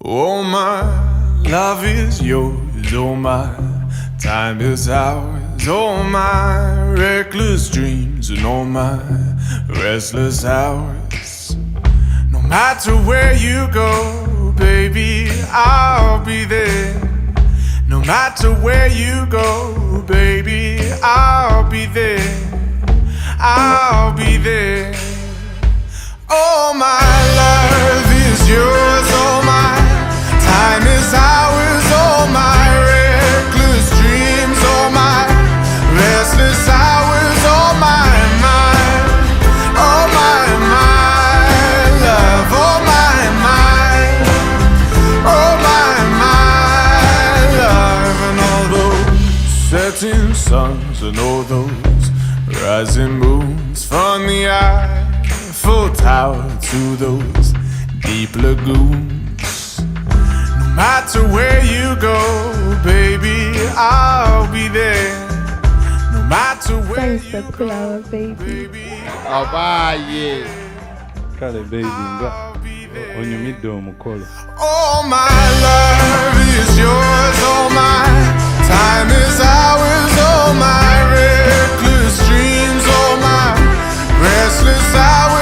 Oh, my love is yours, oh, my time is ours, oh, my reckless dreams and all my restless hours. No matter where you go, baby, I'll be there. No matter where you go, baby, I'll be there. I'll be there. Oh, my love is yours, oh, my time is ours, oh, my reckless dreams, oh, my restless hours, oh, my oh, my love, oh, my love, and all those setting suns and all those rising moons from the Eiffel Tower to those deep lagoons. No matter where you go, baby, I'll be there. No matter where you go, baby, Abaye. Kale baby nga onyumidde omukolo. Oh, my love is yours, oh, my time is ours, oh, my reckless dreams, oh, my restless hours.